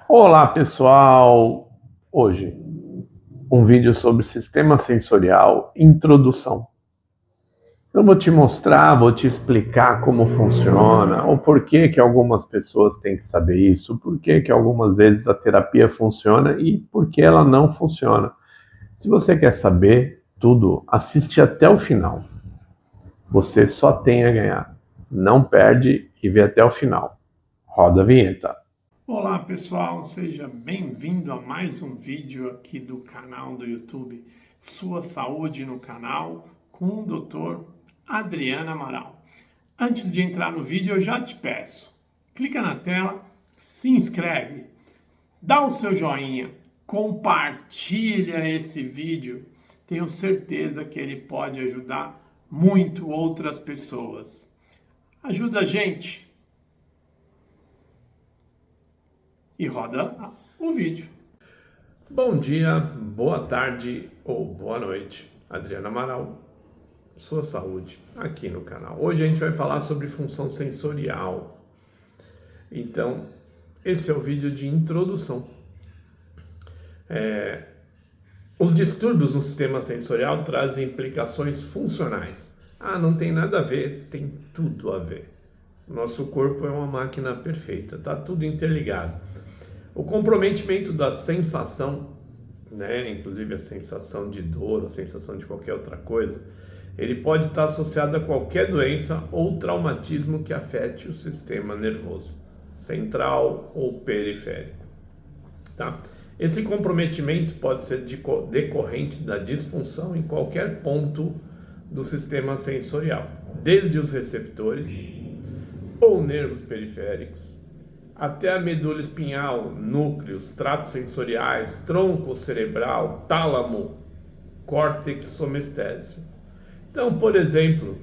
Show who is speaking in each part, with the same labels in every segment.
Speaker 1: Olá pessoal! Hoje um vídeo sobre sistema sensorial, introdução. Eu vou te mostrar, vou te explicar como funciona, o porquê que algumas pessoas têm que saber isso, porquê que algumas vezes a terapia funciona e por que ela não funciona. Se você quer saber tudo, assiste até o final. Você só tem a ganhar. Não perde e vê até o final. Roda a vinheta.
Speaker 2: Olá pessoal, seja bem-vindo a mais um vídeo aqui do canal do YouTube Sua Saúde no Canal com o Dr. Adriano Amaral. Antes de entrar no vídeo, eu já te peço, clica na tela, se inscreve, dá o seu joinha, compartilha esse vídeo. Tenho certeza que ele pode ajudar muito outras pessoas. Ajuda a gente e roda o vídeo.
Speaker 1: Bom dia, boa tarde ou boa noite. Adriano Amaral, sua saúde, aqui no canal. Hoje a gente vai falar sobre função sensorial. Então, esse é o vídeo de introdução. Os distúrbios no sistema sensorial trazem implicações funcionais. Ah, não tem nada a ver, tem tudo a ver. Nosso corpo é uma máquina perfeita, está tudo interligado. O comprometimento da sensação, né, inclusive a sensação de dor, a sensação de qualquer outra coisa, ele pode estar associado a qualquer doença ou traumatismo que afete o sistema nervoso, central ou periférico. Tá? Esse comprometimento pode ser decorrente da disfunção em qualquer ponto do sistema sensorial, desde os receptores ou nervos periféricos, até a medula espinhal, núcleos, tratos sensoriais, tronco cerebral, tálamo, córtex somestésio. Então, por exemplo,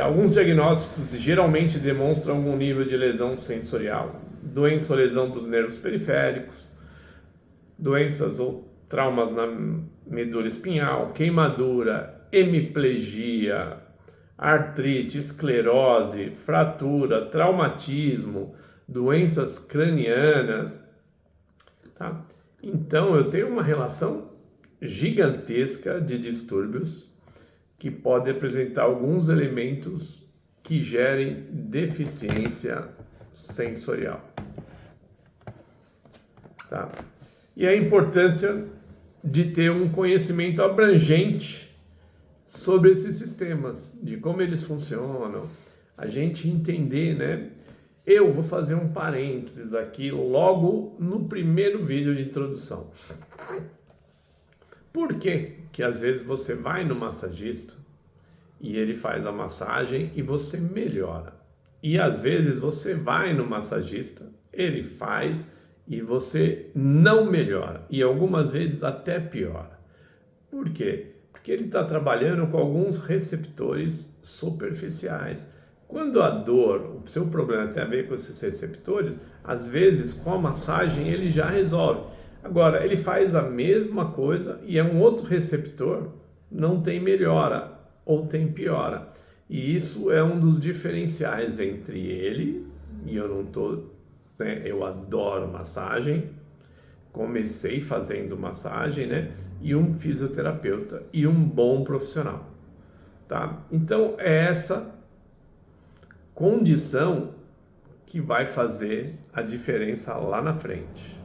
Speaker 1: alguns diagnósticos geralmente demonstram algum nível de lesão sensorial, doença ou lesão dos nervos periféricos, doenças ou traumas na medula espinhal, queimadura, hemiplegia, artrite, esclerose, fratura, traumatismo, doenças cranianas, tá? Então eu tenho uma relação gigantesca de distúrbios que pode apresentar alguns elementos que gerem deficiência sensorial, tá? E a importância de ter um conhecimento abrangente sobre esses sistemas, de como eles funcionam, a gente entender, né? Eu vou fazer um parênteses aqui logo no primeiro vídeo de introdução. Por que que às vezes você vai no massagista e ele faz a massagem e você melhora? E às vezes você vai no massagista, ele faz e você não melhora. E algumas vezes até piora. Por quê? Porque ele está trabalhando com alguns receptores superficiais. Quando a dor, o seu problema tem a ver com esses receptores, às vezes com a massagem ele já resolve. Agora, ele faz a mesma coisa e é um outro receptor, não tem melhora ou tem piora. E isso é um dos diferenciais entre ele, e eu não estou, né, eu adoro massagem, comecei fazendo massagem, né? E um fisioterapeuta e um bom profissional, tá? Então é essa condição que vai fazer a diferença lá na frente.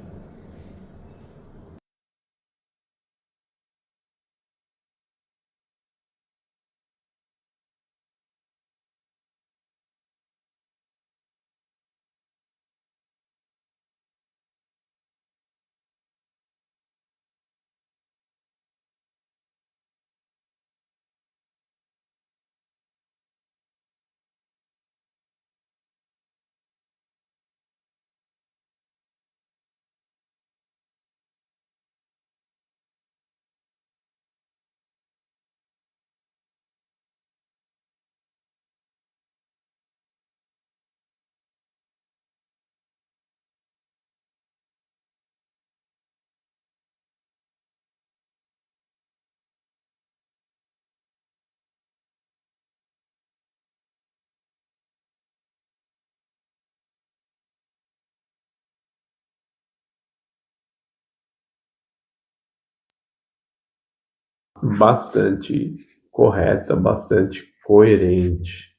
Speaker 1: bastante correta, bastante coerente.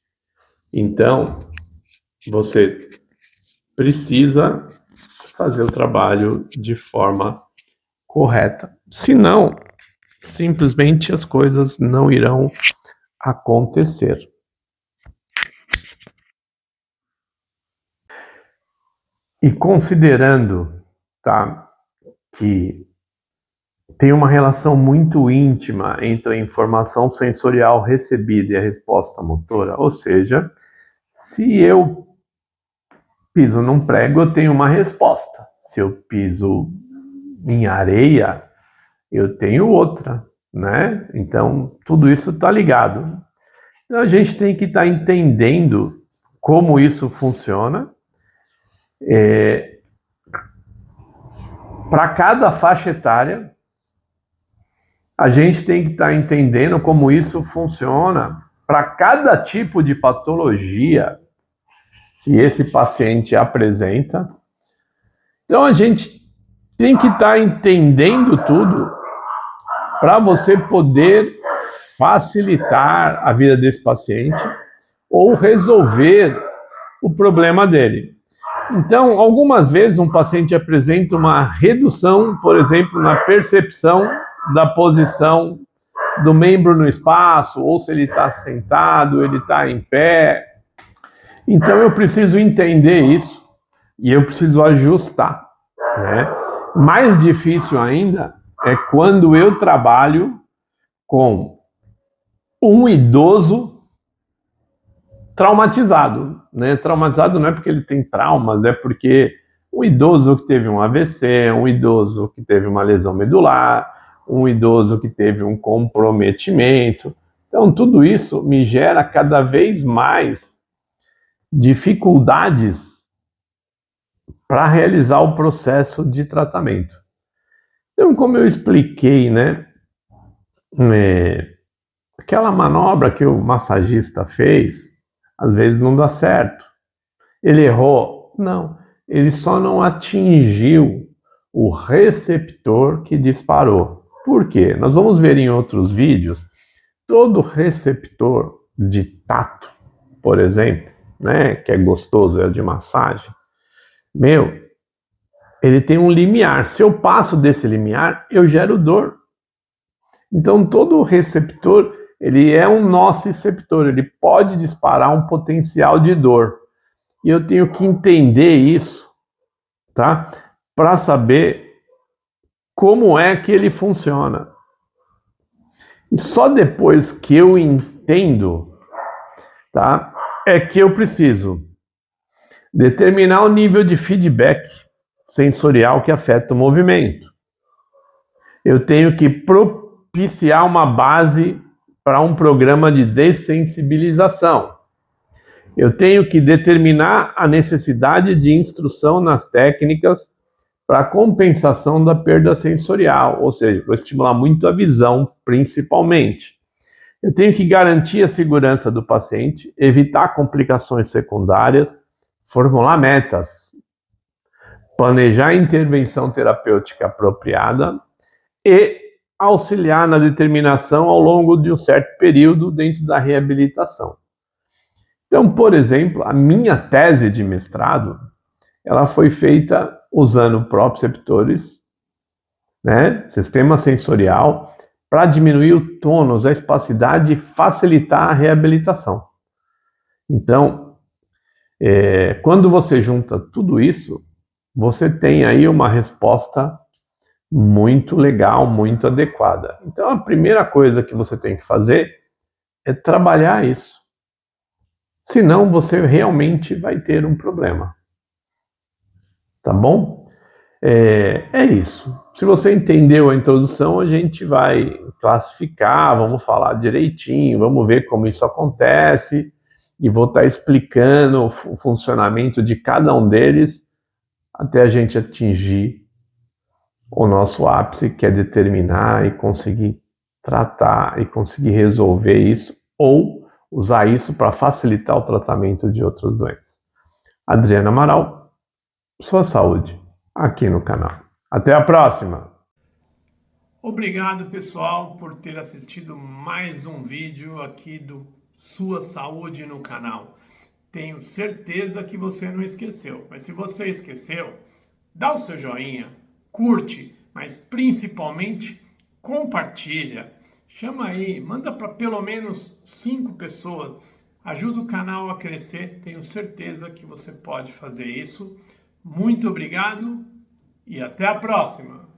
Speaker 1: Então, você precisa fazer o trabalho de forma correta. Senão, simplesmente as coisas não irão acontecer. E considerando, tá, que tem uma relação muito íntima entre a informação sensorial recebida e a resposta motora, ou seja, se eu piso num prego, eu tenho uma resposta. Se eu piso em areia, eu tenho outra, né? Então, tudo isso está ligado. Então, a gente tem que estar entendendo como isso funciona. Para cada faixa etária, a gente tem que estar entendendo como isso funciona para cada tipo de patologia que esse paciente apresenta. Então, a gente tem que estar entendendo tudo para você poder facilitar a vida desse paciente ou resolver o problema dele. Então, algumas vezes um paciente apresenta uma redução, por exemplo, na percepção da posição do membro no espaço, ou se ele está sentado, ele está em pé. Então, eu preciso entender isso e eu preciso ajustar, né? Mais difícil ainda é quando eu trabalho com um idoso traumatizado, né? Traumatizado não é porque ele tem traumas, é porque um idoso que teve um AVC, um idoso que teve uma lesão medular, um idoso que teve um comprometimento. Então, tudo isso me gera cada vez mais dificuldades para realizar o processo de tratamento. Então, como eu expliquei, né? Aquela manobra que o massagista fez, às vezes não dá certo. Ele errou? Não. Ele só não atingiu o receptor que disparou. Por quê? Nós vamos ver em outros vídeos, todo receptor de tato, por exemplo, né, que é gostoso, é de massagem, ele tem um limiar. Se eu passo desse limiar, eu gero dor. Então, todo receptor, ele é um nociceptor, ele pode disparar um potencial de dor. E eu tenho que entender isso, tá? Para saber como é que ele funciona. E só depois que eu entendo, tá? É que eu preciso determinar o nível de feedback sensorial que afeta o movimento. Eu tenho que propiciar uma base para um programa de dessensibilização. Eu tenho que determinar a necessidade de instrução nas técnicas para compensação da perda sensorial, ou seja, vou estimular muito a visão, principalmente. Eu tenho que garantir a segurança do paciente, evitar complicações secundárias, formular metas, planejar a intervenção terapêutica apropriada e auxiliar na determinação ao longo de um certo período dentro da reabilitação. Então, por exemplo, a minha tese de mestrado, ela foi feita usando proprioceptores, né, sistema sensorial, para diminuir o tônus, a espacidade e facilitar a reabilitação. Então, quando você junta tudo isso, você tem aí uma resposta muito legal, muito adequada. Então, a primeira coisa que você tem que fazer é trabalhar isso. Senão, você realmente vai ter um problema. Tá bom? É isso. Se você entendeu a introdução, a gente vai classificar, vamos falar direitinho, vamos ver como isso acontece e vou estar explicando o funcionamento de cada um deles até a gente atingir o nosso ápice, que é determinar e conseguir tratar e conseguir resolver isso ou usar isso para facilitar o tratamento de outras doenças. Adriana Amaral, sua saúde, aqui no canal. Até a próxima!
Speaker 2: Obrigado, pessoal, por ter assistido mais um vídeo aqui do Sua Saúde no canal. Tenho certeza que você não esqueceu, mas se você esqueceu, dá o seu joinha, curte, mas principalmente compartilha. Chama aí, manda para pelo menos 5 pessoas. Ajuda o canal a crescer, tenho certeza que você pode fazer isso. Muito obrigado e até a próxima!